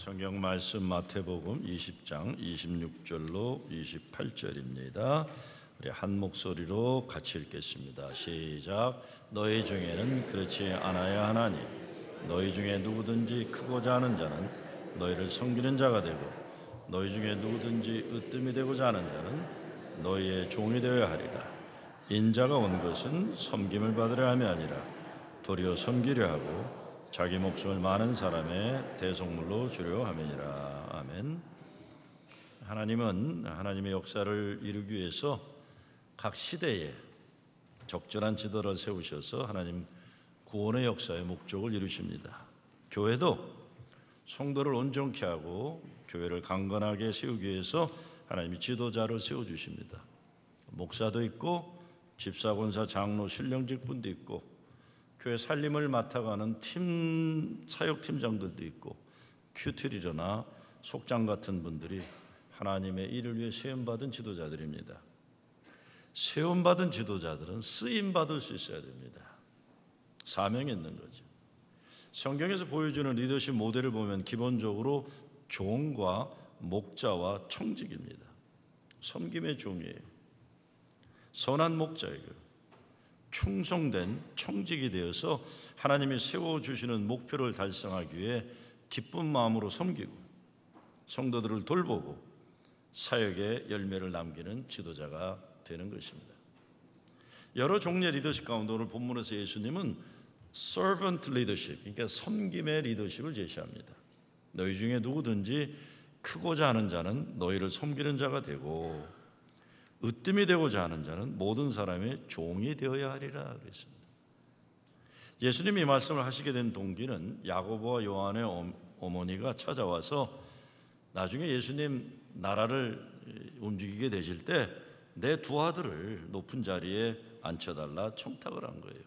성경 말씀 마태복음 20장 26절로 28절입니다. 우리 한 목소리로 같이 읽겠습니다. 시작. 너희 중에는 그렇지 않아야 하나니 너희 중에 누구든지 크고자 하는 자는 너희를 섬기는 자가 되고 너희 중에 누구든지 으뜸이 되고자 하는 자는 너희의 종이 되어야 하리라. 인자가 온 것은 섬김을 받으려 함이 아니라 도리어 섬기려 하고 자기 목숨을 많은 사람의 대속물로 주려 함이니라. 아멘. 하나님은 하나님의 역사를 이루기 위해서 각 시대에 적절한 지도를 세우셔서 하나님 구원의 역사의 목적을 이루십니다. 교회도 성도를 온전케 하고 교회를 강건하게 세우기 위해서 하나님이 지도자를 세워주십니다. 목사도 있고 집사, 권사, 장로, 신령직 분도 있고 교회 살림을 맡아가는 사역팀장들도 있고 큐티리러나 속장 같은 분들이 하나님의 일을 위해 세움받은 지도자들입니다. 세움받은 지도자들은 쓰임받을 수 있어야 됩니다. 사명이 있는 거죠. 성경에서 보여주는 리더십 모델을 보면 기본적으로 종과 목자와 청직입니다. 섬김의 종이에요. 선한 목자이고 충성된 청직이 되어서 하나님이 세워주시는 목표를 달성하기 위해 기쁜 마음으로 섬기고 성도들을 돌보고 사역의 열매를 남기는 지도자가 되는 것입니다. 여러 종류의 리더십 가운데 오늘 본문에서 예수님은 servant leadership, 그러니까 섬김의 리더십을 제시합니다. 너희 중에 누구든지 크고자 하는 자는 너희를 섬기는 자가 되고 으뜸이 되고자 하는 자는 모든 사람의 종이 되어야 하리라 그랬습니다. 예수님이 이 말씀을 하시게 된 동기는 야고보와 요한의 어머니가 찾아와서 나중에 예수님 나라를 움직이게 되실 때 내 두 아들을 높은 자리에 앉혀달라 청탁을 한 거예요.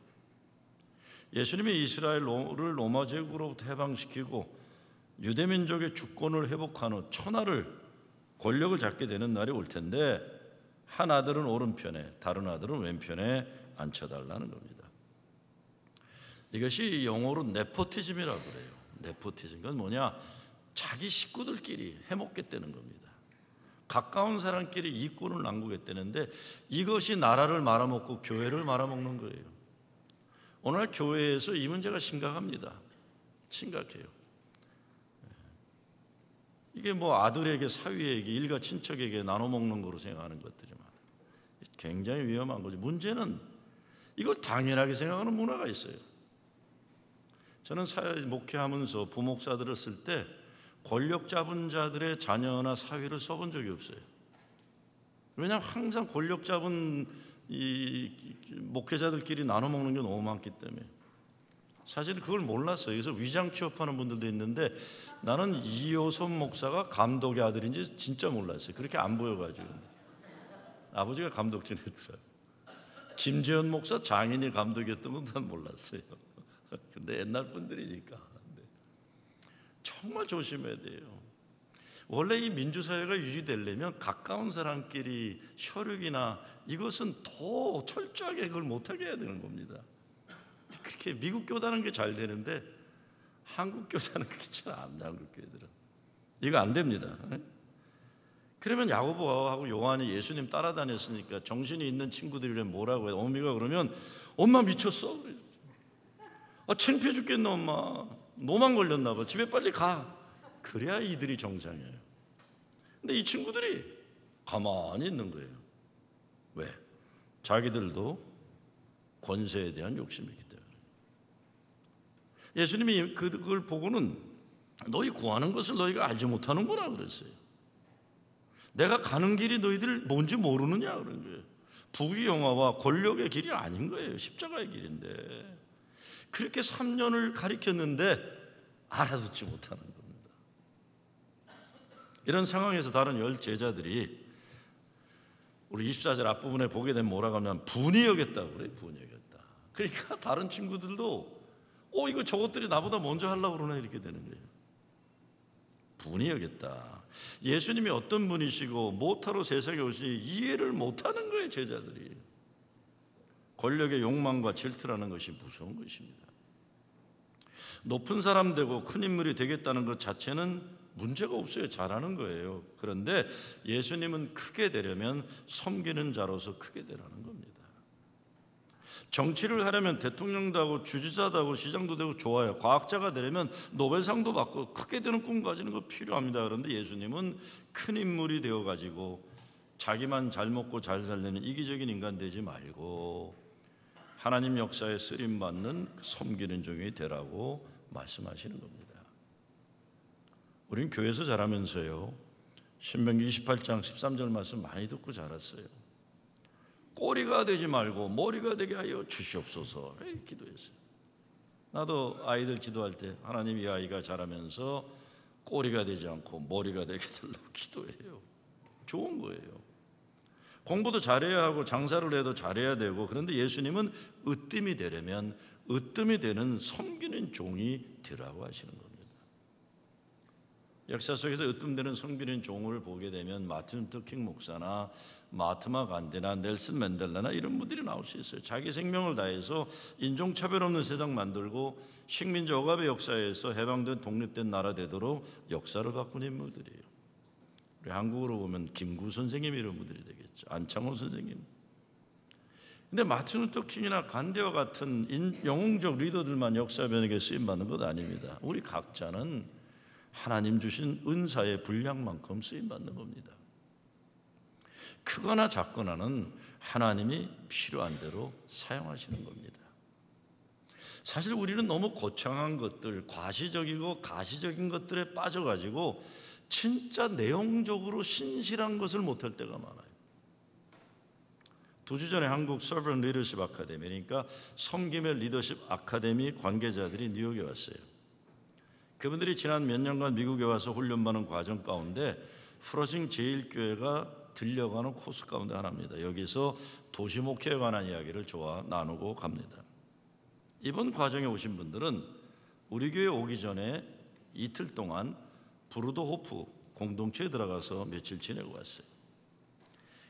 예수님이 이스라엘을 로마 제국으로부터 해방시키고 유대민족의 주권을 회복한 후 천하를 권력을 잡게 되는 날이 올 텐데 한 아들은 오른편에 다른 아들은 왼편에 앉혀달라는 겁니다. 이것이 영어로 네포티즘이라고 그래요. 네포티즘, 그건 뭐냐? 자기 식구들끼리 해먹겠다는 겁니다. 가까운 사람끼리 이권을 남기겠다는데 이것이 나라를 말아먹고 교회를 말아먹는 거예요. 오늘 교회에서 이 문제가 심각합니다. 심각해요. 이게 뭐 아들에게, 사위에게, 일가 친척에게 나눠 먹는 거로 생각하는 것들이 많아요. 굉장히 위험한 거죠. 문제는 이걸 당연하게 생각하는 문화가 있어요. 저는 사회 목회하면서 부목사들을 쓸 때 권력 잡은 자들의 자녀나 사위를 써본 적이 없어요. 왜냐하면 항상 권력 잡은 이 목회자들끼리 나눠 먹는 게 너무 많기 때문에. 사실 그걸 몰랐어요. 그래서 위장 취업하는 분들도 있는데 나는 이효선 목사가 감독의 아들인지 진짜 몰랐어요. 그렇게 안 보여가지고. 아버지가 감독진 했더라고요. 김재현 목사 장인이 감독이었다면 난 몰랐어요. 근데 옛날 분들이니까. 정말 조심해야 돼요. 원래 이 민주사회가 유지되려면 가까운 사람끼리 혈육이나 이것은 더 철저하게 그걸 못하게 해야 되는 겁니다. 그렇게 미국 교단은 게 잘 되는데 한국 교단은 그렇게 잘 안 돼. 한국 교회들은 이거 안 됩니다. 그러면 야고보하고 요한이 예수님 따라다녔으니까 정신이 있는 친구들이랑 뭐라고 해요? 어미가 그러면 엄마 미쳤어? 창피해 죽겠네 엄마. 노만 걸렸나 봐. 집에 빨리 가. 그래야 이들이 정상이에요. 근데 이 친구들이 가만히 있는 거예요. 왜? 자기들도 권세에 대한 욕심이 있기 때문에. 예수님이 그걸 보고는 너희 구하는 것을 너희가 알지 못하는구나 그랬어요. 내가 가는 길이 너희들 뭔지 모르느냐 그런 거예요. 부귀영화와 권력의 길이 아닌 거예요. 십자가의 길인데 그렇게 3년을 가르쳤는데 알아듣지 못하는 겁니다. 이런 상황에서 다른 10 제자들이 우리 24절 앞부분에 보게 되면 뭐라고 하면 분이 여겼다고 그래요. 분이 여겼다. 그러니까 다른 친구들도 이거 저것들이 나보다 먼저 하려고 그러네 이렇게 되는 거예요. 분이 여겼다. 예수님이 어떤 분이시고 뭐하러 세상에 오시니 이해를 못하는 거예요. 제자들이. 권력의 욕망과 질투라는 것이 무서운 것입니다. 높은 사람 되고 큰 인물이 되겠다는 것 자체는 문제가 없어요. 잘하는 거예요. 그런데 예수님은 크게 되려면 섬기는 자로서 크게 되라는 겁니다. 정치를 하려면 대통령도 하고 주지사도 하고 시장도 되고 좋아요. 과학자가 되려면 노벨상도 받고 크게 되는 꿈 가지는 거 필요합니다. 그런데 예수님은 큰 인물이 되어가지고 자기만 잘 먹고 잘 살려는 이기적인 인간 되지 말고 하나님 역사에 쓰임받는 섬기는 종이 되라고 말씀하시는 겁니다. 우린 교회에서 자라면서요, 신명기 28장 13절 말씀 많이 듣고 자랐어요. 꼬리가 되지 말고 머리가 되게 하여 주시옵소서 이렇게 기도했어요. 나도 아이들 기도할 때 하나님 이 아이가 자라면서 꼬리가 되지 않고 머리가 되게 달라고 기도해요. 좋은 거예요. 공부도 잘해야 하고 장사를 해도 잘해야 되고, 그런데 예수님은 으뜸이 되려면 으뜸이 되는 섬기는 종이 되라고 하시는 겁니다. 역사 속에서 으뜸되는 섬기는 종을 보게 되면 마틴 루터 킹 목사나 마트마 간디나 넬슨 맨델라나 이런 분들이 나올 수 있어요. 자기 생명을 다해서 인종차별 없는 세상 만들고 식민지 억압의 역사에서 해방된 독립된 나라 되도록 역사를 바꾼 인물들이에요. 우리 한국으로 보면 김구 선생님 이런 분들이 되겠죠. 안창호 선생님. 근데 마틴 루터 킹이나 간디와 같은 영웅적 리더들만 역사 변혁에 쓰임받는 것 아닙니다. 우리 각자는 하나님 주신 은사의 분량만큼 쓰임받는 겁니다. 크거나 작거나는 하나님이 필요한 대로 사용하시는 겁니다. 사실 우리는 너무 거창한 것들, 과시적이고 가시적인 것들에 빠져가지고 진짜 내용적으로 신실한 것을 못할 때가 많아요. 2주 전에 한국 Servant Leadership Academy, 그러니까 섬김의 리더십 아카데미 관계자들이 뉴욕에 왔어요. 그분들이 지난 몇 년간 미국에 와서 훈련받는 과정 가운데 프로징 제일교회가 들려가는 코스 가운데 하나입니다. 여기서 도시 목회에 관한 이야기를 저와 나누고 갑니다. 이번 과정에 오신 분들은 우리 교회 오기 전에 이틀 동안 브루더 호프 공동체에 들어가서 며칠 지내고 왔어요.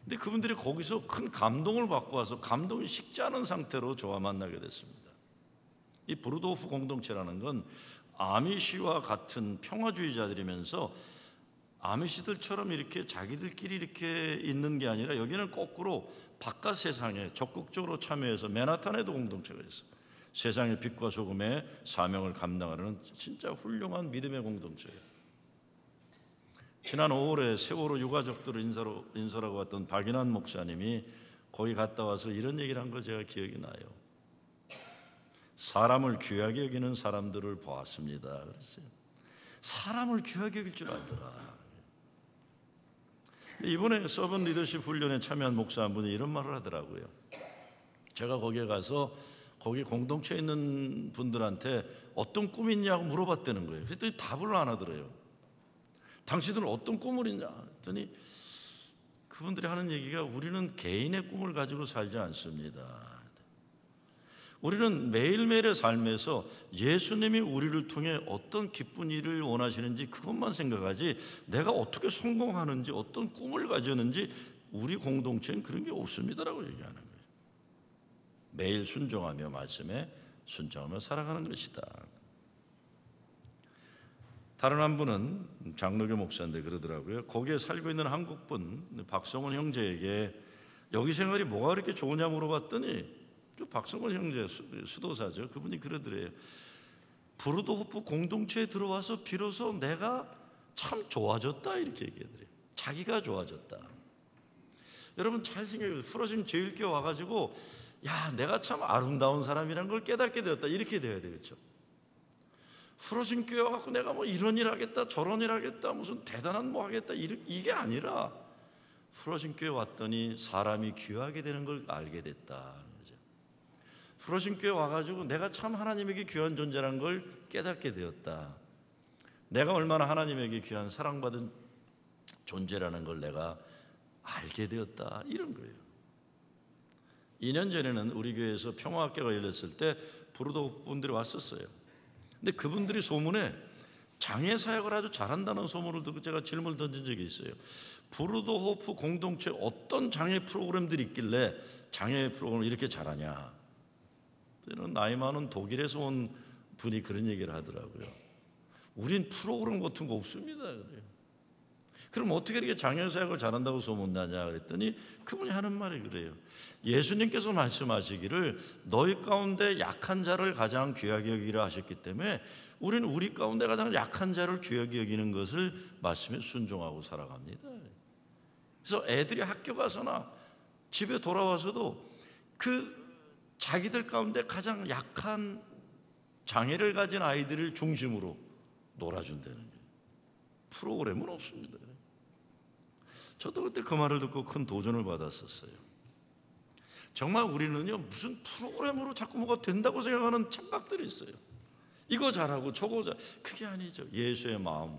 근데 그분들이 거기서 큰 감동을 받고 와서 감동이 식지 않은 상태로 저와 만나게 됐습니다. 이 브루더 호프 공동체라는 건 아미시와 같은 평화주의자들이면서 아미시들처럼 이렇게 자기들끼리 이렇게 있는 게 아니라 여기는 거꾸로 바깥 세상에 적극적으로 참여해서 맨하탄에도 공동체가 있어요. 세상의 빛과 소금의 사명을 감당하는 진짜 훌륭한 믿음의 공동체예요. 지난 5월에 세월호 유가족들을 인솔하고 왔던 박인환 목사님이 거기 갔다 와서 이런 얘기를 한 거 제가 기억이 나요. 사람을 귀하게 여기는 사람들을 보았습니다. 그랬어요. 사람을 귀하게 여길 줄 알더라. 이번에 서번 리더십 훈련에 참여한 목사 한 분이 이런 말을 하더라고요. 제가 거기에 가서 거기 공동체에 있는 분들한테 어떤 꿈이 있냐고 물어봤다는 거예요. 그랬더니 답을 안 하더래요. 당신들은 어떤 꿈을 있냐 했더니 그분들이 하는 얘기가 우리는 개인의 꿈을 가지고 살지 않습니다. 우리는 매일매일의 삶에서 예수님이 우리를 통해 어떤 기쁜 일을 원하시는지 그것만 생각하지 내가 어떻게 성공하는지 어떤 꿈을 가졌는지 우리 공동체는 그런 게 없습니다라고 얘기하는 거예요. 매일 순종하며 말씀에 순종하며 살아가는 것이다. 다른 한 분은 장로교 목사인데 그러더라고요. 거기에 살고 있는 한국분 박성원 형제에게 여기 생활이 뭐가 그렇게 좋으냐 물어봤더니 그 박성원 형제 수도사죠. 그분이 그러더래요. 브루더 호프 공동체에 들어와서 비로소 내가 참 좋아졌다 이렇게 얘기하더래요. 자기가 좋아졌다. 여러분 잘 생각해보세요. 프로징 제일교회 와가지고 야 내가 참 아름다운 사람이라는 걸 깨닫게 되었다 이렇게 돼야 되겠죠. 프로징 교회 와갖고 내가 뭐 이런 일 하겠다 저런 일 하겠다 무슨 대단한 뭐 하겠다 이게 아니라 프로징 교회 왔더니 사람이 귀하게 되는 걸 알게 됐다. 프로징 교회 와가지고 내가 참 하나님에게 귀한 존재라는 걸 깨닫게 되었다. 내가 얼마나 하나님에게 귀한 사랑받은 존재라는 걸 내가 알게 되었다. 이런 거예요. 2년 전에는 우리 교회에서 평화학교가 열렸을 때 브루더 분들이 왔었어요. 근데 그분들이 소문에 장애 사역을 아주 잘한다는 소문을 듣고 제가 질문을 던진 적이 있어요. 브루더 호프 공동체 어떤 장애 프로그램들이 있길래 장애 프로그램을 이렇게 잘하냐. 나이 많은 독일에서 온 분이 그런 얘기를 하더라고요. 우린 프로그램 같은 거 없습니다. 그래요. 그럼 어떻게 이렇게 장애사역을 잘한다고 소문나냐 그랬더니 그분이 하는 말이 그래요. 예수님께서 말씀하시기를 너희 가운데 약한 자를 가장 귀하게 여기라 하셨기 때문에 우리는 우리 가운데 가장 약한 자를 귀하게 여기는 것을 말씀에 순종하고 살아갑니다. 그래서 애들이 학교 가서나 집에 돌아와서도 그 자기들 가운데 가장 약한 장애를 가진 아이들을 중심으로 놀아준다는 거예요. 프로그램은 없습니다. 저도 그때 그 말을 듣고 큰 도전을 받았었어요. 정말 우리는요 무슨 프로그램으로 자꾸 뭐가 된다고 생각하는 착각들이 있어요. 이거 잘하고 저거 잘, 그게 아니죠. 예수의 마음,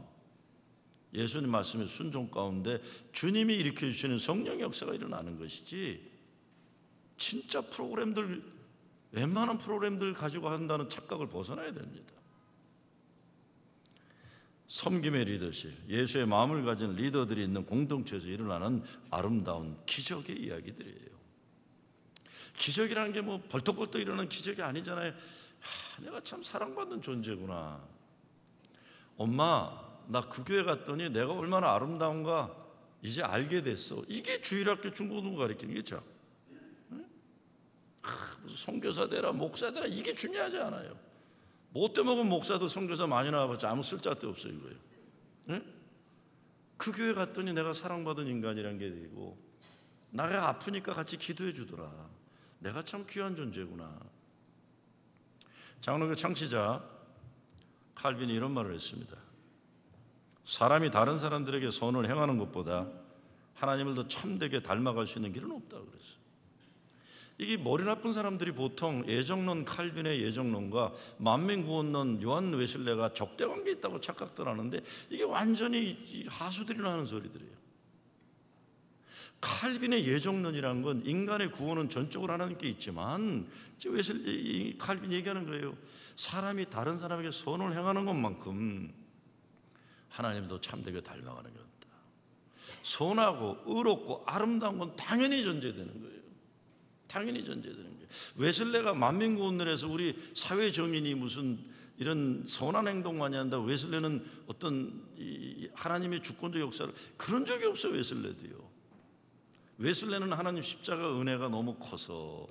예수님 말씀의 순종 가운데 주님이 일으켜주시는 성령의 역사가 일어나는 것이지, 진짜 프로그램들, 웬만한 프로그램들 가지고 한다는 착각을 벗어나야 됩니다. 섬김의 리더십, 예수의 마음을 가진 리더들이 있는 공동체에서 일어나는 아름다운 기적의 이야기들이에요. 기적이라는 게 뭐 벌떡벌떡 일어나는 기적이 아니잖아요. 내가 참 사랑받는 존재구나. 엄마, 나 그 교회 갔더니 내가 얼마나 아름다운가 이제 알게 됐어. 이게 주일학교 중고등부 가르치는 거죠. 무슨 선교사 되라, 목사 되라, 이게 중요하지 않아요. 못돼 먹은 목사도 선교사 많이 나와봤자 아무 쓸데도 없어요. 이거예요. 네? 그 교회 갔더니 내가 사랑받은 인간이란 게 되고, 나가 아프니까 같이 기도해 주더라. 내가 참 귀한 존재구나. 장로교 창시자 칼빈이 이런 말을 했습니다. 사람이 다른 사람들에게 선을 행하는 것보다 하나님을 더 참되게 닮아갈 수 있는 길은 없다고 그랬어요. 이게 머리 나쁜 사람들이 보통 예정론 칼빈의 예정론과 만민구원론 요한 웨슬레가 적대관계 있다고 착각들 하는데, 이게 완전히 하수들이나 하는 소리들이에요. 칼빈의 예정론이라는 건 인간의 구원은 전적으로 하나님께 있지만, 칼빈 얘기하는 거예요. 사람이 다른 사람에게 선을 행하는 것만큼 하나님도 참되게 닮아가는 게 없다. 선하고 의롭고 아름다운 건 당연히 존재되는 거예요. 당연히 존재되는 거예요. 웨슬레가 만민구원론에서 우리 사회 정의니 무슨 이런 선한 행동 많이 한다, 웨슬레는 어떤 하나님의 주권적 역사를, 그런 적이 없어요. 웨슬레도요. 웨슬레는 하나님 십자가 은혜가 너무 커서,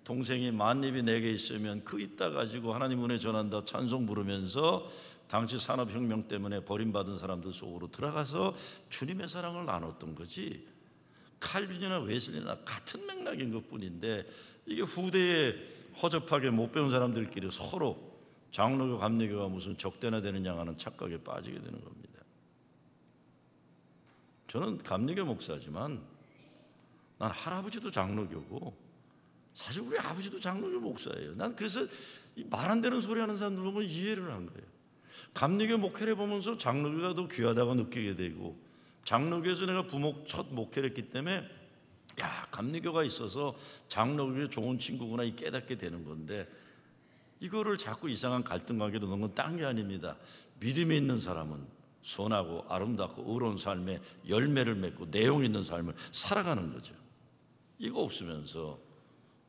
동생이 만입이 내게 있으면 그 있다 가지고 하나님 은혜 전한다 찬송 부르면서 당시 산업혁명 때문에 버림받은 사람들 속으로 들어가서 주님의 사랑을 나눴던 거지, 칼빈이나 웨슬리나 같은 맥락인 것뿐인데, 이게 후대에 허접하게 못 배운 사람들끼리 서로 장로교 감리교가 무슨 적대나 되느냐 하는 착각에 빠지게 되는 겁니다. 저는 감리교 목사지만 난 할아버지도 장로교고 사실 우리 아버지도 장로교 목사예요. 난 그래서 말 안 되는 소리 하는 사람들 보면 이해를 한 거예요. 감리교 목회를 보면서 장로교가 더 귀하다고 느끼게 되고, 장로교에서 내가 첫 목회를 했기 때문에 야, 감리교가 있어서 장로교의 좋은 친구구나 이 깨닫게 되는 건데, 이거를 자꾸 이상한 갈등 관계로 넣은 건 딴 게 아닙니다. 믿음이 있는 사람은 선하고 아름답고 의로운 삶에 열매를 맺고 내용 있는 삶을 살아가는 거죠. 이거 없으면서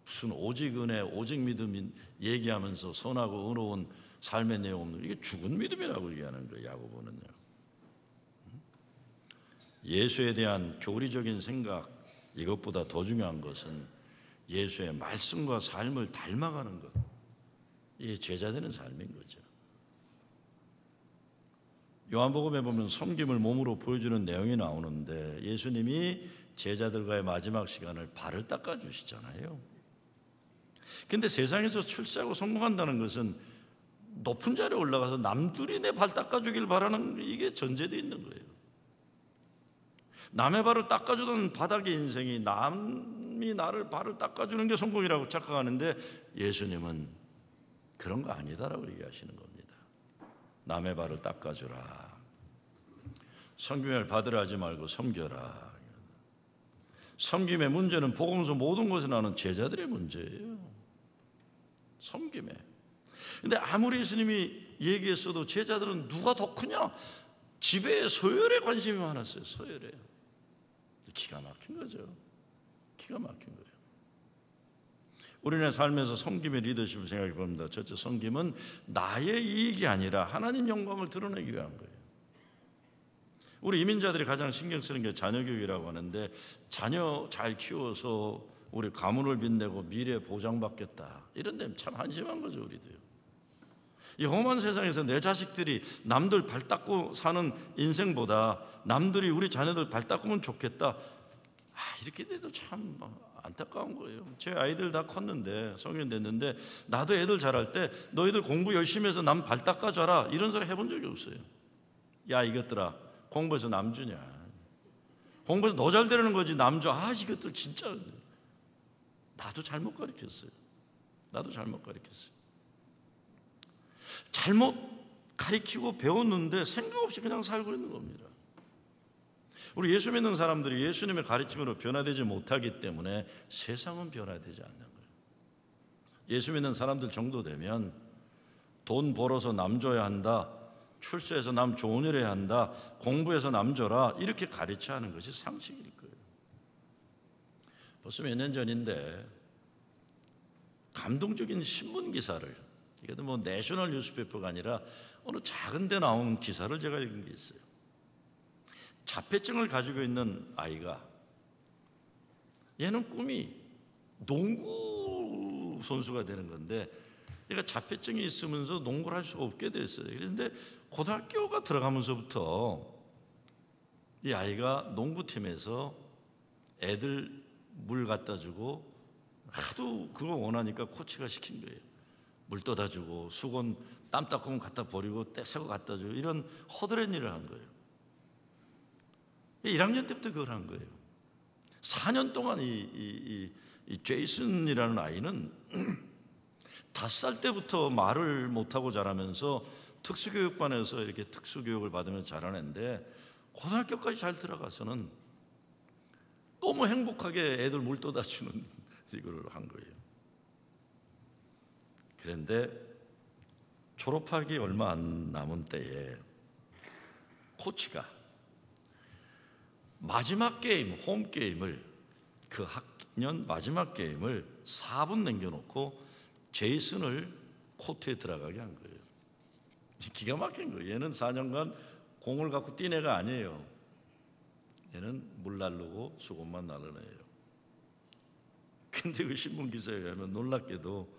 무슨 오직 은혜, 오직 믿음 얘기하면서 선하고 의로운 삶의 내용 없는, 이게 죽은 믿음이라고 얘기하는 거예요. 야고보는요. 예수에 대한 교리적인 생각, 이것보다 더 중요한 것은 예수의 말씀과 삶을 닮아가는 것, 이게 제자되는 삶인 거죠. 요한복음에 보면 섬김을 몸으로 보여주는 내용이 나오는데, 예수님이 제자들과의 마지막 시간을 발을 닦아주시잖아요. 근데 세상에서 출세하고 성공한다는 것은 높은 자리에 올라가서 남들이 내 발 닦아주길 바라는, 이게 전제되어 있는 거예요. 남의 발을 닦아주던 바닥의 인생이 남이 나를 발을 닦아주는 게 성공이라고 착각하는데, 예수님은 그런 거 아니다라고 얘기하시는 겁니다. 남의 발을 닦아주라. 섬김을 받으라 하지 말고 섬겨라. 섬김의 문제는 복음서 모든 것에 나오는 제자들의 문제예요. 섬김에. 근데 아무리 예수님이 얘기했어도 제자들은 누가 더 크냐? 집에 서열에 관심이 많았어요. 서열에. 기가 막힌 거죠. 기가 막힌 거예요. 우리네 삶에서 섬김의 리더십을 생각해 봅니다. 첫째, 섬김은 나의 이익이 아니라 하나님 영광을 드러내기 위한 거예요. 우리 이민자들이 가장 신경 쓰는 게 자녀 교육이라고 하는데, 자녀 잘 키워서 우리 가문을 빛내고 미래 보장받겠다, 이런 데는 참 한심한 거죠. 우리도요. 이 험한 세상에서 내 자식들이 남들 발 닦고 사는 인생보다 남들이 우리 자녀들 발 닦으면 좋겠다, 이렇게 돼도 참 안타까운 거예요. 제 아이들 다 컸는데, 성인 됐는데, 나도 애들 자랄 때 너희들 공부 열심히 해서 남 발 닦아줘라, 이런 소리 해본 적이 없어요. 야, 이것들아, 공부해서 남 주냐, 공부해서 너 잘 되라는 거지 남 줘. 이것들 진짜. 나도 잘못 가르쳤어요. 잘못 가르치고 배웠는데 생각 없이 그냥 살고 있는 겁니다. 우리 예수 믿는 사람들이 예수님의 가르침으로 변화되지 못하기 때문에 세상은 변화되지 않는 거예요. 예수 믿는 사람들 정도 되면 돈 벌어서 남 줘야 한다, 출세해서 남 좋은 일 해야 한다, 공부해서 남 줘라, 이렇게 가르쳐야 하는 것이 상식일 거예요. 벌써 몇 년 전인데 감동적인 신문 기사를, 이게 뭐 내셔널 뉴스페이퍼가 아니라 어느 작은 데 나온 기사를 제가 읽은 게 있어요. 자폐증을 가지고 있는 아이가, 얘는 꿈이 농구 선수가 되는 건데, 얘가 자폐증이 있으면서 농구를 할 수가 없게 됐어요. 그런데 고등학교가 들어가면서부터 이 아이가 농구팀에서 애들 물 갖다 주고, 하도 그걸 원하니까 코치가 시킨 거예요. 물 떠다 주고, 수건 땀 닦으면 갖다 버리고 떼새거 갖다 주고, 이런 허드렛 일을 한 거예요. 1학년 때부터 그걸 한 거예요. 4년 동안 이 제이슨이라는 아이는 5살 때부터 말을 못하고 자라면서 특수교육반에서 이렇게 특수교육을 받으면서 자라는데, 고등학교까지 잘 들어가서는 너무 행복하게 애들 물 떠다 주는 이걸 한 거예요. 그런데 졸업하기 얼마 안 남은 때에 코치가 마지막 게임, 홈 게임을, 그 학년 마지막 게임을 4분 남겨놓고 제이슨을 코트에 들어가게 한 거예요. 기가 막힌 거예요. 얘는 4년간 공을 갖고 뛴 애가 아니에요. 얘는 물 나르고 수건만 나르는 애예요. 근데 그 신문 기사에 의하면 놀랍게도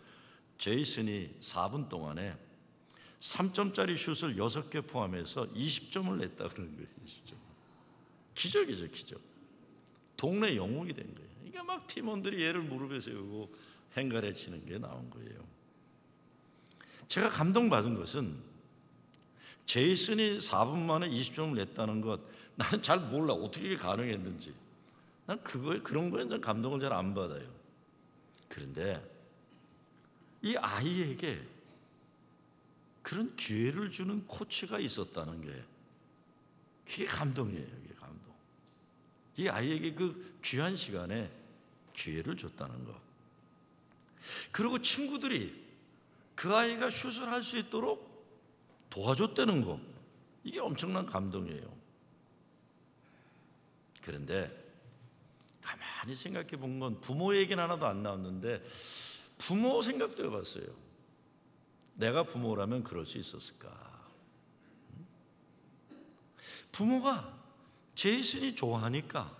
제이슨이 4분 동안에 3점짜리 슛을 6개 포함해서 20점을 냈다 그러는 거예요. 20점. 기적이죠, 기적. 동네 영웅이 된 거예요. 그러니까 막 팀원들이 얘를 무릎에 세우고 행가래 치는 게 나온 거예요. 제가 감동받은 것은 제이슨이 4분 만에 20점을 냈다는 것, 나는 잘 몰라 어떻게 가능했는지. 난 그런 거에 감동을 잘 안 받아요. 그런데 이 아이에게 그런 기회를 주는 코치가 있었다는 게, 그게 감동이에요. 이게 감동. 이 아이에게 그 귀한 시간에 기회를 줬다는 것. 그리고 친구들이 그 아이가 슛을 할 수 있도록 도와줬다는 거, 이게 엄청난 감동이에요. 그런데 가만히 생각해 본 건 부모 얘기는 하나도 안 나왔는데, 부모 생각도 해봤어요. 내가 부모라면 그럴 수 있었을까? 부모가 제이슨이 좋아하니까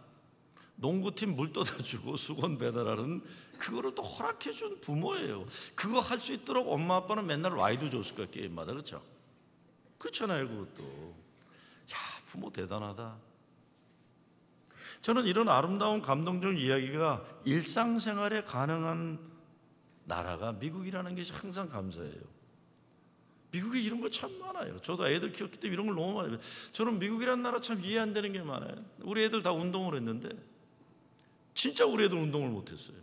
농구팀 물 떠다주고 수건 배달하는 그거를 또 허락해준 부모예요. 그거 할 수 있도록 엄마 아빠는 맨날 라이드 줬을 거야, 게임마다. 그렇죠? 그렇잖아요. 그것도. 야, 부모 대단하다. 저는 이런 아름다운 감동적 이야기가 일상생활에 가능한 나라가 미국이라는 것이 항상 감사해요. 미국에 이런 거 참 많아요. 저도 애들 키웠기 때문에 이런 걸 너무 많이 봐요. 저는 미국이라는 나라 참 이해 안 되는 게 많아요. 우리 애들 다 운동을 했는데 진짜 우리 애들 운동을 못했어요.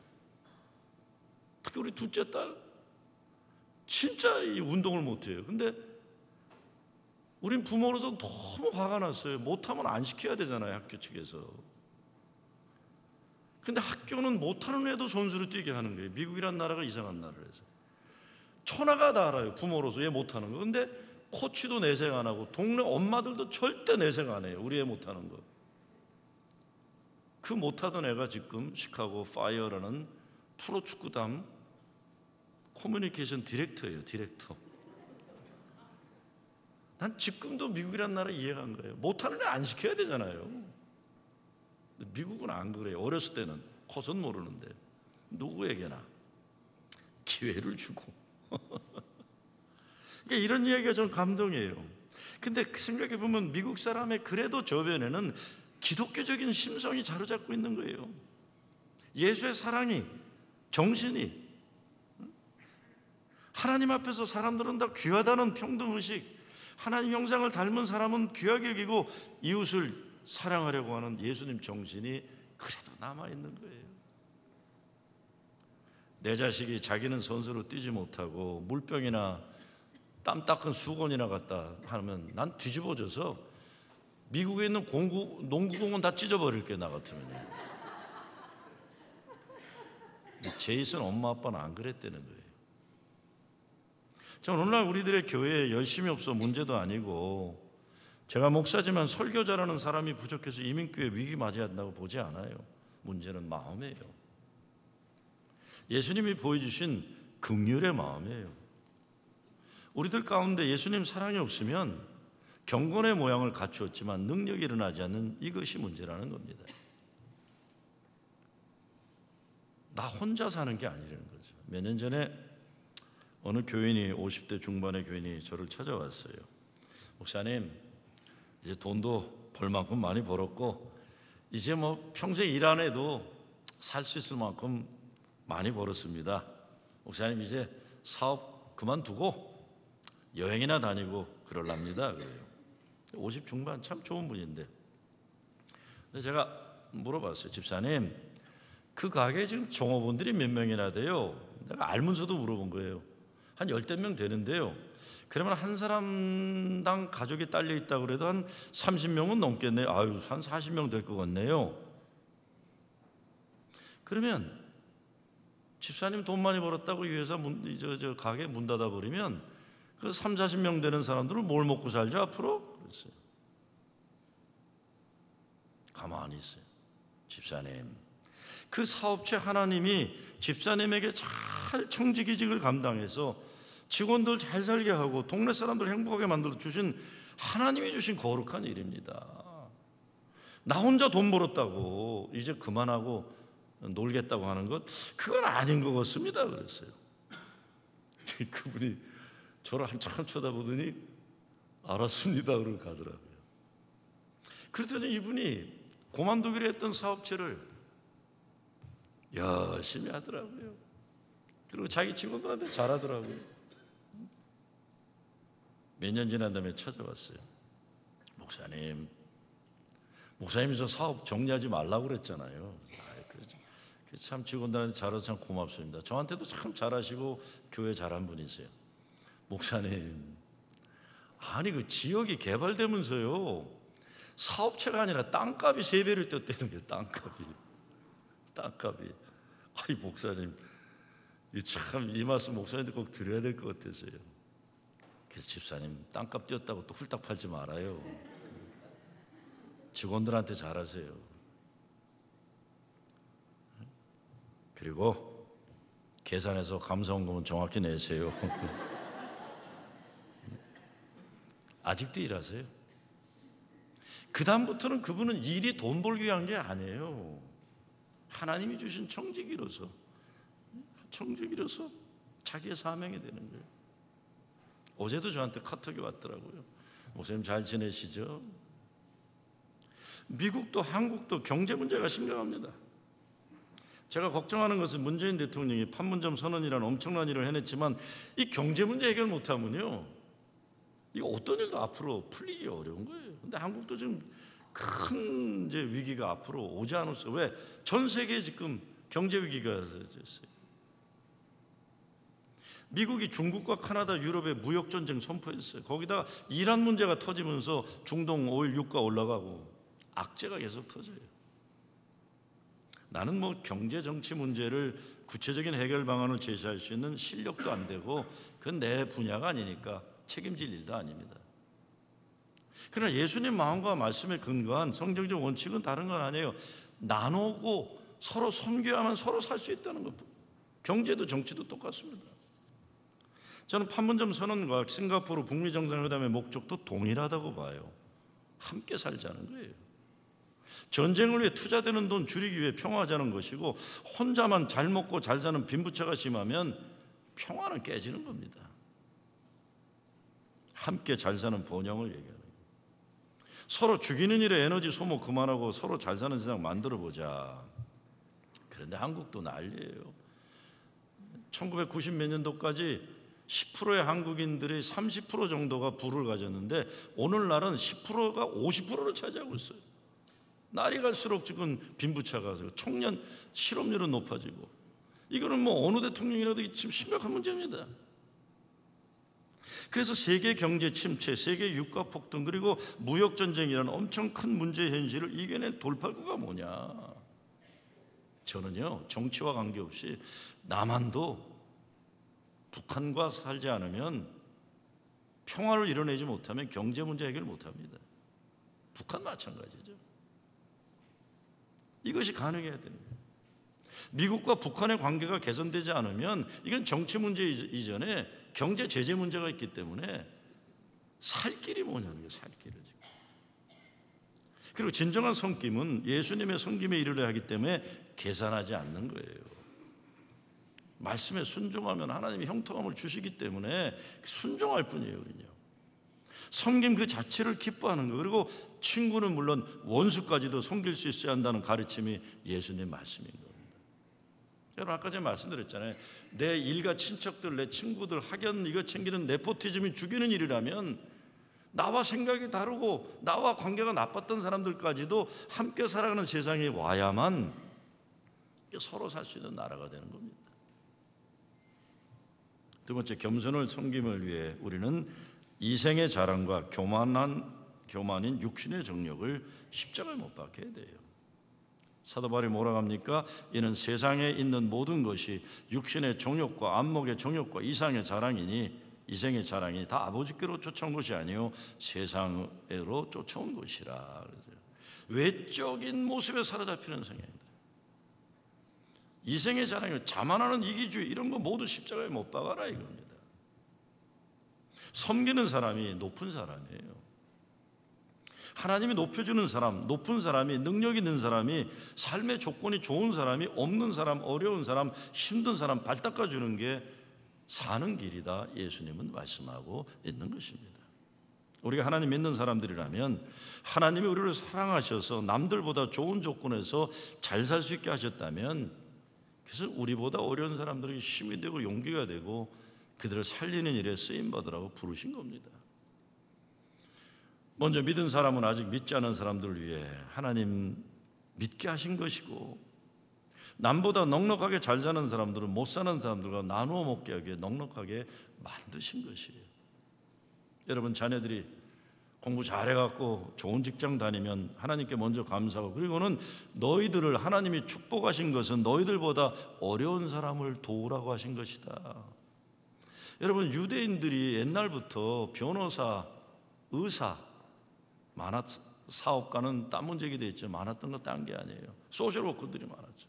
특히 우리 둘째 딸 진짜 이 운동을 못해요. 근데 우린 부모로서 너무 화가 났어요. 못하면 안 시켜야 되잖아요, 학교 측에서. 근데 학교는 못하는 애도 선수로 뛰게 하는 거예요. 미국이란 나라가 이상한 나라라서. 천하가 다 알아요, 부모로서 얘 못하는 거. 근데 코치도 내색 안 하고 동네 엄마들도 절대 내색 안 해요, 우리 애 못하는 거. 그 못하던 애가 지금 시카고 파이어라는 프로축구단 커뮤니케이션 디렉터예요, 디렉터. 난 지금도 미국이란 나라 이해가 안 가요. 못하는 애 안 시켜야 되잖아요. 미국은 안 그래요. 어렸을 때는 커서는 모르는데 누구에게나 기회를 주고 그러니까 이런 이야기가 좀 감동이에요. 근데 생각해보면 미국 사람의 그래도 저변에는 기독교적인 심성이 자리잡고 있는 거예요. 예수의 사랑이, 정신이, 하나님 앞에서 사람들은 다 귀하다는 평등의식, 하나님 형상을 닮은 사람은 귀하게 여기고 이웃을 사랑하려고 하는 예수님 정신이 그래도 남아있는 거예요. 내 자식이 자기는 선수로 뛰지 못하고 물병이나 땀 닦은 수건이나 갖다 하면 난 뒤집어져서 미국에 있는 농구공은 다 찢어버릴게, 나 같으면. 제이슨 엄마 아빠는 안 그랬다는 거예요. 저는 오늘날 우리들의 교회에 열심이 없어 문제도 아니고, 제가 목사지만 설교자라는 사람이 부족해서 이민교회 위기 맞이한다고 보지 않아요. 문제는 마음이에요. 예수님이 보여주신 긍휼의 마음이에요. 우리들 가운데 예수님 사랑이 없으면 경건의 모양을 갖추었지만 능력이 일어나지 않는 이것이 문제라는 겁니다. 나 혼자 사는 게 아니라는 거죠. 몇 년 전에 어느 교인이, 50대 중반의 교인이 저를 찾아왔어요. 목사님, 이제 돈도 벌 만큼 많이 벌었고 이제 뭐 평생 일 안 해도 살 수 있을 만큼 많이 벌었습니다. 목사님, 이제 사업 그만두고 여행이나 다니고 그러랍니다. 그래요. 50 중반, 참 좋은 분인데. 제가 물어봤어요. 집사님, 그 가게에 지금 종업원들이 몇 명이나 돼요? 내가 알면서도 물어본 거예요. 한 10명 되는데요. 그러면 한 사람당 가족이 딸려 있다고 그래도 한 30명은 넘겠네요. 아유, 한 40명 될 것 같네요. 그러면 집사님 돈 많이 벌었다고 이 회사 저 가게 문 닫아버리면 그 30, 40명 되는 사람들은 뭘 먹고 살죠, 앞으로? 그랬어요. 가만히 있어요. 집사님, 그 사업체 하나님이 집사님에게 잘 청지기직을 감당해서 직원들 잘 살게 하고 동네 사람들 행복하게 만들어 주신 하나님이 주신 거룩한 일입니다. 나 혼자 돈 벌었다고 이제 그만하고 놀겠다고 하는 것, 그건 아닌 것 같습니다. 그랬어요. 그분이 저를 한참 쳐다보더니 알았습니다 그러고 가더라고요. 그랬더니 이분이 그만두기로 했던 사업체를 열심히 하더라고요. 그리고 자기 직원들한테 잘하더라고요. 몇 년 지난 다음에 찾아왔어요. 목사님이 저 사업 정리하지 말라고 그랬잖아요. 참 직원들한테 잘해서 참 고맙습니다. 저한테도 참 잘하시고 교회 잘한 분이세요. 목사님, 아니 그 지역이 개발되면서요, 사업체가 아니라 땅값이 3배를 떴다는 게, 땅값이. 아이 목사님, 참 이 말씀 목사님도 꼭 드려야 될 것 같아서요. 그래서 집사님, 땅값 뛰었다고 또 훌딱 팔지 말아요. 직원들한테 잘하세요. 그리고 계산해서 감사원금은 정확히 내세요. 아직도 일하세요. 그 다음부터는 그분은 일이 돈 벌기 위한 게 아니에요. 하나님이 주신 청지기로서 자기의 사명이 되는 거예요. 어제도 저한테 카톡이 왔더라고요. 목사님 잘 지내시죠? 미국도 한국도 경제 문제가 심각합니다. 제가 걱정하는 것은 문재인 대통령이 판문점 선언이라는 엄청난 일을 해냈지만 이 경제 문제 해결 못하면요, 이거 어떤 일도 앞으로 풀리기 어려운 거예요. 근데 한국도 지금 큰 이제 위기가 앞으로 오지 않았어요. 왜? 전 세계에 지금 경제 위기가 됐어요. 미국이 중국과 카나다, 유럽에 무역 전쟁 선포했어요. 거기다 이란 문제가 터지면서 중동 오일 유가 올라가고 악재가 계속 터져요. 나는 뭐 경제 정치 문제를 구체적인 해결 방안을 제시할 수 있는 실력도 안 되고 그건 내 분야가 아니니까 책임질 일도 아닙니다. 그러나 예수님 마음과 말씀에 근거한 성경적 원칙은 다른 건 아니에요. 나누고 서로 섬겨야만 서로 살 수 있다는 것. 경제도 정치도 똑같습니다. 저는 판문점 선언과 싱가포르 북미 정상회담의 목적도 동일하다고 봐요. 함께 살자는 거예요. 전쟁을 위해 투자되는 돈 줄이기 위해 평화하자는 것이고, 혼자만 잘 먹고 잘 사는 빈부차가 심하면 평화는 깨지는 겁니다. 함께 잘 사는 번영을 얘기하는 거예요. 서로 죽이는 일에 에너지 소모 그만하고 서로 잘 사는 세상 만들어보자. 그런데 한국도 난리예요. 1990 몇 년도까지 10%의 한국인들이 30% 정도가 부를 가졌는데, 오늘날은 10%가 50%를 차지하고 있어요. 날이 갈수록 지금 빈부차가, 청년 실업률은 높아지고, 이거는 뭐 어느 대통령이라도 지금 심각한 문제입니다. 그래서 세계 경제 침체, 세계 유가 폭등, 그리고 무역 전쟁이라는 엄청 큰 문제 현실을 이겨낸 돌파구가 뭐냐? 저는요, 정치와 관계없이 남한도 북한과 살지 않으면, 평화를 이뤄내지 못하면 경제 문제 해결 못합니다. 북한 마찬가지죠. 이것이 가능해야 됩니다. 미국과 북한의 관계가 개선되지 않으면 이건 정치 문제 이전에 경제 제재 문제가 있기 때문에 살 길이 뭐냐는 거예요. 살 길을 지금. 그리고 진정한 섬김은 예수님의 섬김에 이르려 하기 때문에 계산하지 않는 거예요. 말씀에 순종하면 하나님이 형통함을 주시기 때문에 순종할 뿐이에요. 우리는요. 섬김 그 자체를 기뻐하는 거, 그리고 친구는 물론 원수까지도 섬길 수 있어야 한다는 가르침이 예수님 말씀인 겁니다. 여러분, 아까 제가 말씀드렸잖아요. 내 일가 친척들, 내 친구들, 학연 이거 챙기는 네포티즘이 죽이는 일이라면, 나와 생각이 다르고 나와 관계가 나빴던 사람들까지도 함께 살아가는 세상이 와야만 서로 살 수 있는 나라가 되는 겁니다. 두 번째, 겸손을 섬김을 위해 우리는 이생의 자랑과 교만인 육신의 정욕을 십자가에 못 박혀야 돼요. 사도 바울이 뭐라고 합니까? 이는 세상에 있는 모든 것이 육신의 정욕과 안목의 정욕과 이상의 자랑이니, 이생의 자랑이 다 아버지께로 쫓아온 것이 아니요 세상으로 쫓아온 것이라. 외적인 모습에 사로잡히는 성향입니다. 이생의 자랑이, 자만하는 이기주의, 이런 거 모두 십자가에 못 박아라 이겁니다. 섬기는 사람이 높은 사람이에요. 하나님이 높여주는 사람, 높은 사람이, 능력 있는 사람이, 삶의 조건이 좋은 사람이, 없는 사람, 어려운 사람, 힘든 사람 발 닦아주는 게 사는 길이다, 예수님은 말씀하고 있는 것입니다. 우리가 하나님 믿는 사람들이라면 하나님이 우리를 사랑하셔서 남들보다 좋은 조건에서 잘 살 수 있게 하셨다면, 그래서 우리보다 어려운 사람들에게 힘이 되고 용기가 되고 그들을 살리는 일에 쓰임받으라고 부르신 겁니다. 먼저 믿은 사람은 아직 믿지 않은 사람들을 위해 하나님 믿게 하신 것이고, 남보다 넉넉하게 잘 사는 사람들은 못 사는 사람들과 나누어 먹게 하게 넉넉하게 만드신 것이에요. 여러분, 자녀들이 공부 잘해갖고 좋은 직장 다니면 하나님께 먼저 감사하고, 그리고는 너희들을 하나님이 축복하신 것은 너희들보다 어려운 사람을 도우라고 하신 것이다. 여러분, 유대인들이 옛날부터 변호사, 의사, 사업가는 딴 문제가 돼 있죠. 많았던 거 딴 게 아니에요. 소셜워커들이 많았죠.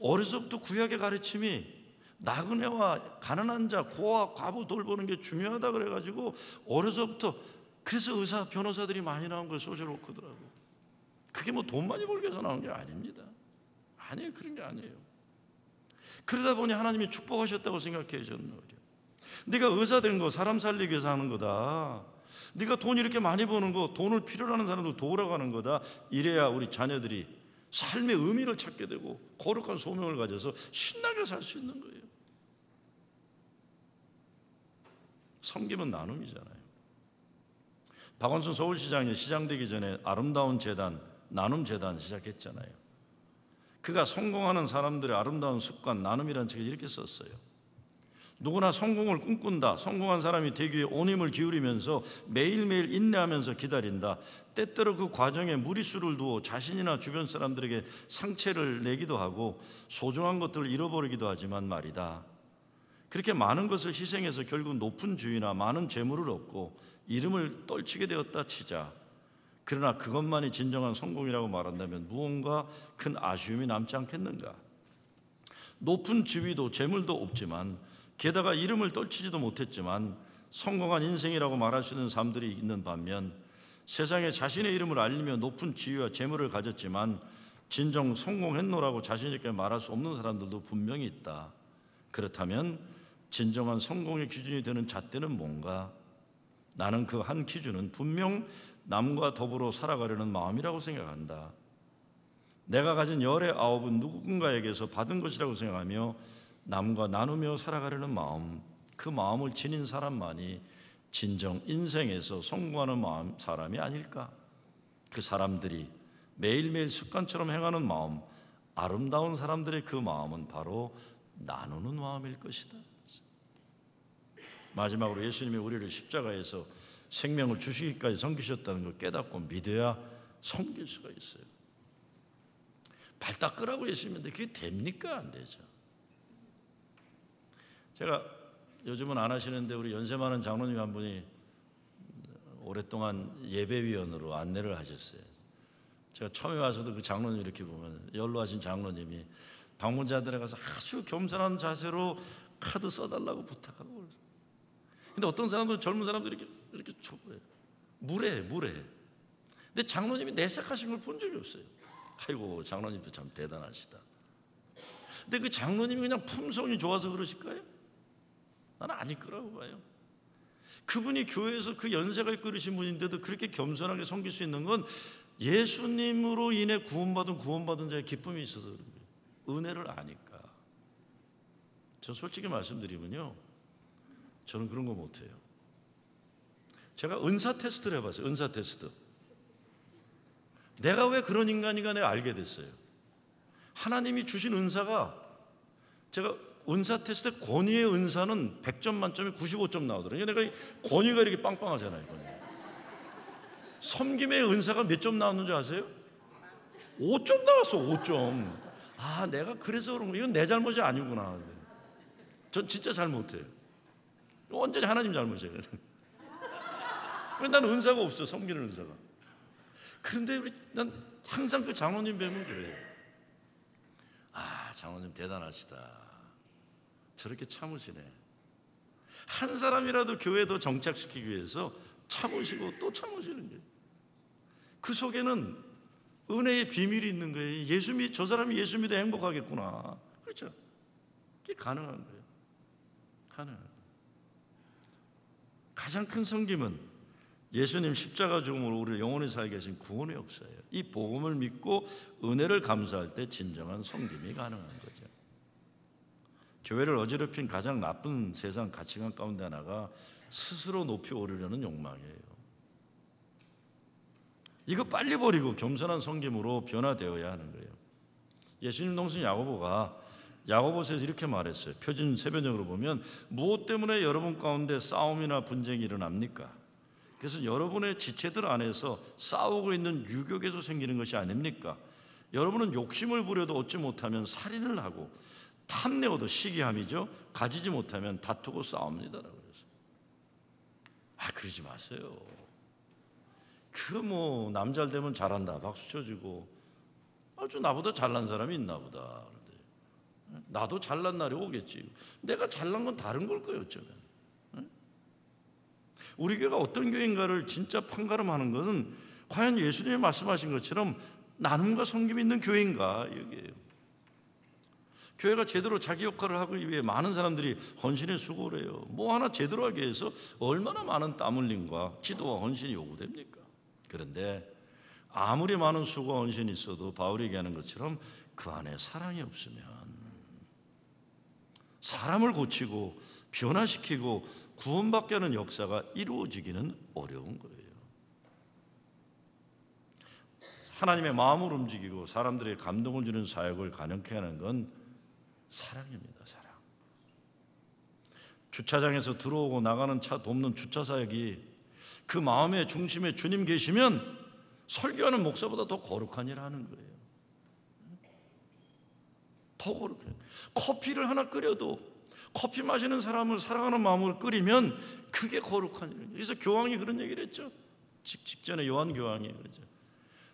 어려서부터 구약의 가르침이 나그네와 가난한 자, 고아, 과부 돌보는 게 중요하다 그래가지고 어려서부터, 그래서 의사, 변호사들이 많이 나온 거예요. 소셜워커들하고. 그게 뭐 돈 많이 벌기 위해서 나온 게 아닙니다. 아니에요. 그런 게 아니에요. 그러다 보니 하나님이 축복하셨다고 생각해 주는 거죠. 네가 의사 된 거 사람 살리기 위해서 하는 거다. 네가 돈 이렇게 많이 버는 거 돈을 필요로 하는 사람도 도우라고 하는 거다. 이래야 우리 자녀들이 삶의 의미를 찾게 되고 거룩한 소명을 가져서 신나게 살 수 있는 거예요. 섬김은 나눔이잖아요. 박원순 서울시장이 시장되기 전에 아름다운 재단, 나눔 재단 시작했잖아요. 그가 성공하는 사람들의 아름다운 습관, 나눔이라는 책을 이렇게 썼어요. 누구나 성공을 꿈꾼다. 성공한 사람이 되기 위해 온 힘을 기울이면서 매일매일 인내하면서 기다린다. 때때로 그 과정에 무리수를 두어 자신이나 주변 사람들에게 상처를 내기도 하고 소중한 것들을 잃어버리기도 하지만 말이다. 그렇게 많은 것을 희생해서 결국 높은 주위나 많은 재물을 얻고 이름을 떨치게 되었다 치자. 그러나 그것만이 진정한 성공이라고 말한다면 무언가 큰 아쉬움이 남지 않겠는가? 높은 지위도 재물도 없지만 게다가 이름을 떨치지도 못했지만 성공한 인생이라고 말할 수 있는 사람들이 있는 반면, 세상에 자신의 이름을 알리며 높은 지위와 재물을 가졌지만 진정 성공했노라고 자신 있게 말할 수 없는 사람들도 분명히 있다. 그렇다면 진정한 성공의 기준이 되는 잣대는 뭔가? 나는 그 한 기준은 분명 남과 더불어 살아가려는 마음이라고 생각한다. 내가 가진 열의 아홉은 누군가에게서 받은 것이라고 생각하며 남과 나누며 살아가려는 마음, 그 마음을 지닌 사람만이 진정 인생에서 성공하는 사람이 아닐까? 그 사람들이 매일매일 습관처럼 행하는 마음, 아름다운 사람들의 그 마음은 바로 나누는 마음일 것이다. 마지막으로 예수님이 우리를 십자가에서 생명을 주시기까지 섬기셨다는 걸 깨닫고 믿어야 섬길 수가 있어요. 발 닦으라고 예수님인데 그게 됩니까? 안 되죠. 제가 요즘은 안 하시는데 우리 연세 많은 장로님 한 분이 오랫동안 예배위원으로 안내를 하셨어요. 제가 처음에 와서도 그 장로님 이렇게 보면, 연로하신 장로님이 방문자들에 가서 아주 겸손한 자세로 카드 써달라고 부탁하고 그랬어요. 근데 어떤 사람들은, 젊은 사람들이 이렇게 초보해요. 무례해. 근데 장로님이 내색하신 걸 본 적이 없어요. 아이고, 장로님도 참 대단하시다. 근데 그 장로님이 그냥 품성이 좋아서 그러실까요? 나는 아닐 거라고 봐요. 그분이 교회에서 그 연세가 있고 그러신 분인데도 그렇게 겸손하게 섬길 수 있는 건 예수님으로 인해 구원받은 자의 기쁨이 있어서 그런 거예요. 은혜를 아니까. 저 솔직히 말씀드리면요, 저는 그런 거 못해요. 제가 은사 테스트를 해봤어요. 은사 테스트. 내가 왜 그런 인간인가 내가 알게 됐어요. 하나님이 주신 은사가, 제가 은사 테스트 권위의 은사는 100점 만점에 95점 나오더라고요. 내가 권위가 이렇게 빵빵하잖아요. 권위. 섬김의 은사가 몇 점 나왔는 줄 아세요? 5점 나왔어. 5점. 아, 내가 그래서 그런 거, 이건 내 잘못이 아니구나. 전 진짜 잘 못해요. 완전히 하나님 잘못이에요. 난 은사가 없어, 섬기는 은사가. 그런데 난 항상 그 장로님 뵈면 그래요. 아, 장로님 대단하시다. 저렇게 참으시네. 한 사람이라도 교회에 더 정착시키기 위해서 참으시고 또 참으시는 거예요. 그 속에는 은혜의 비밀이 있는 거예요. 저 사람이 예수 믿어 행복하겠구나. 그렇죠? 그게 가능한 거예요. 가능한 거예요. 가장 큰 섬김은 예수님 십자가 죽음으로 우리를 영원히 살게 하신 구원의 역사예요. 이 복음을 믿고 은혜를 감사할 때 진정한 섬김이 가능한 거죠. 교회를 어지럽힌 가장 나쁜 세상 가치관 가운데 하나가 스스로 높이 오르려는 욕망이에요. 이거 빨리 버리고 겸손한 섬김으로 변화되어야 하는 거예요. 예수님 동생 야고보가 야고보서에서 이렇게 말했어요. 표준 세변적으로 보면, 무엇 때문에 여러분 가운데 싸움이나 분쟁이 일어납니까? 그래서 여러분의 지체들 안에서 싸우고 있는 유격에서 생기는 것이 아닙니까? 여러분은 욕심을 부려도 얻지 못하면 살인을 하고, 탐내어도 시기함이죠. 가지지 못하면 다투고 싸웁니다라고 해서. 그러지 마세요. 남잘 되면 잘한다 박수 쳐주고, 아주 나보다 잘난 사람이 있나 보다. 그런데 나도 잘난 날이 오겠지. 내가 잘난 건 다른 걸 거예요, 어쩌면. 우리 교회가 어떤 교회인가를 진짜 판가름하는 것은 과연 예수님이 말씀하신 것처럼 나눔과 섬김이 있는 교회인가, 여기에요. 교회가 제대로 자기 역할을 하기 위해 많은 사람들이 헌신의 수고를 해요. 뭐 하나 제대로 하기 위해서 얼마나 많은 땀 흘림과 기도와 헌신이 요구됩니까? 그런데 아무리 많은 수고와 헌신이 있어도 바울이 얘기하는 것처럼 그 안에 사랑이 없으면, 사람을 고치고 변화시키고 구원받게 하는 역사가 이루어지기는 어려운 거예요. 하나님의 마음을 움직이고 사람들의 감동을 주는 사역을 가능케 하는 건 사랑입니다. 사랑. 주차장에서 들어오고 나가는 차 돕는 주차 사역이 그 마음의 중심에 주님 계시면 설교하는 목사보다 더 거룩한 일을 하는 거예요. 더 거룩해요. 커피를 하나 끓여도 커피 마시는 사람을 사랑하는 마음을 끓이면 그게 거룩한 일이에요. 그래서 교황이 그런 얘기를 했죠. 직전에 요한 교황이 그러죠.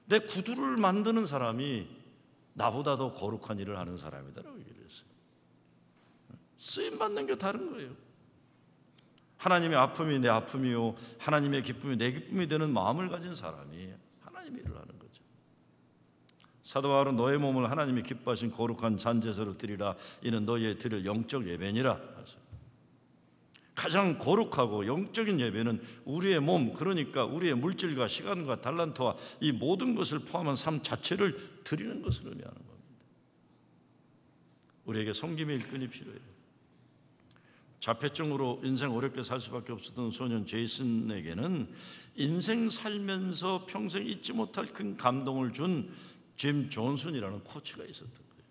내 구두를 만드는 사람이 나보다 더 거룩한 일을 하는 사람이다라고 얘기를 했어요. 쓰임 받는 게 다른 거예요. 하나님의 아픔이 내 아픔이요 하나님의 기쁨이 내 기쁨이 되는 마음을 가진 사람이 하나님의 일을 하는 거죠. 사도 바울은 너의 몸을 하나님이 기뻐하신 거룩한 잔제사로 드리라. 이는 너희의 드릴 영적 예배니라. 가장 거룩하고 영적인 예배는 우리의 몸, 그러니까 우리의 물질과 시간과 달란트와 이 모든 것을 포함한 삶 자체를 드리는 것을 의미하는 겁니다. 우리에게 섬김의 일꾼이 필요해요. 자폐증으로 인생 어렵게 살 수밖에 없었던 소년 제이슨에게는 인생 살면서 평생 잊지 못할 큰 감동을 준 짐 존슨이라는 코치가 있었던 거예요.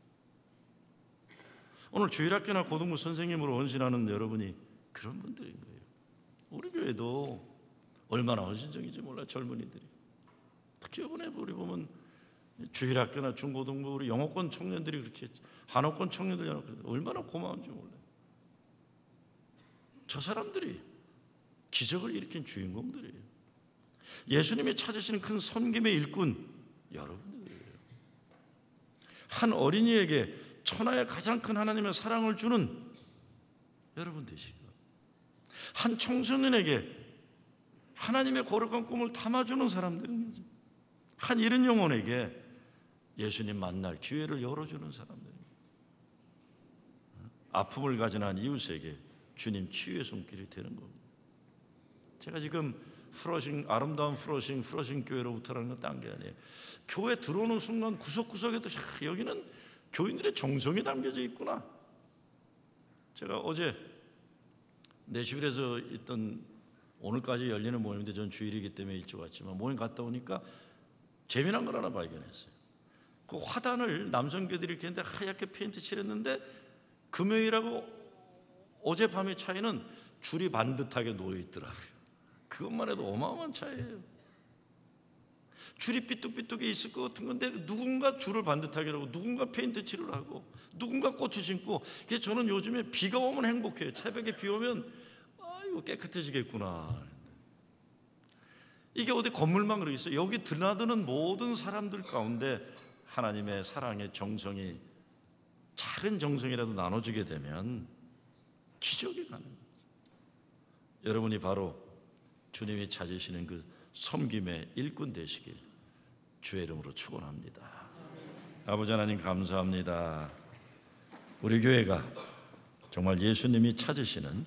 오늘 주일학교나 고등부 선생님으로 헌신하는 여러분이 그런 분들인 거예요. 우리 교회도 얼마나 헌신적인지 몰라요. 젊은이들이. 특히 이번에 우리 보면 주일학교나 중고등부 우리 영어권 청년들이 그렇게 한어권 청년들이 얼마나 고마운지 몰라요. 저 사람들이 기적을 일으킨 주인공들이에요. 예수님이 찾으시는 큰 섬김의 일꾼 여러분들이에요. 한 어린이에게 천하의 가장 큰 하나님의 사랑을 주는 여러분 되시고, 한 청소년에게 하나님의 거룩한 꿈을 담아주는 사람들인 거죠. 한 잃은 영혼에게 예수님 만날 기회를 열어주는 사람들입니다. 아픔을 가진 한 이웃에게 주님 치유의 손길이 되는 겁니다. 제가 지금 아름다운 프로싱 교회로부터라는 건 딴 게 아니에요. 교회 들어오는 순간 구석구석에도 여기는 교인들의 정성이 담겨져 있구나. 제가 어제 내시빌에서 있던 오늘까지 열리는 모임인데 전 주일이기 때문에 일찍 왔지만 모임 갔다 오니까 재미난 걸 하나 발견했어요. 그 화단을 남성교들이 이렇게 했는데 하얗게 페인트 칠했는데 금요일하고 어젯밤의 차이는 줄이 반듯하게 놓여 있더라고요. 그것만 해도 어마어마한 차이예요. 줄이 삐뚤삐뚤게 있을 것 같은 건데 누군가 줄을 반듯하게 하고 누군가 페인트 칠을 하고 누군가 꽃을 심고. 그래서 저는 요즘에 비가 오면 행복해요. 새벽에 비 오면 이거 깨끗해지겠구나. 이게 어디 건물만 그러고 있어요. 여기 드나드는 모든 사람들 가운데 하나님의 사랑의 정성이 작은 정성이라도 나눠주게 되면 기적이 가는 거죠. 여러분이 바로 주님이 찾으시는 그 섬김의 일꾼 되시길 주의 이름으로 축원합니다. 아버지 하나님 감사합니다. 우리 교회가 정말 예수님이 찾으시는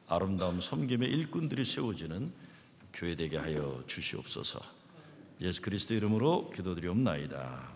아름다운 섬김의 일꾼들이 세워지는 교회 되게 하여 주시옵소서. 예수 그리스도 이름으로 기도드리옵나이다.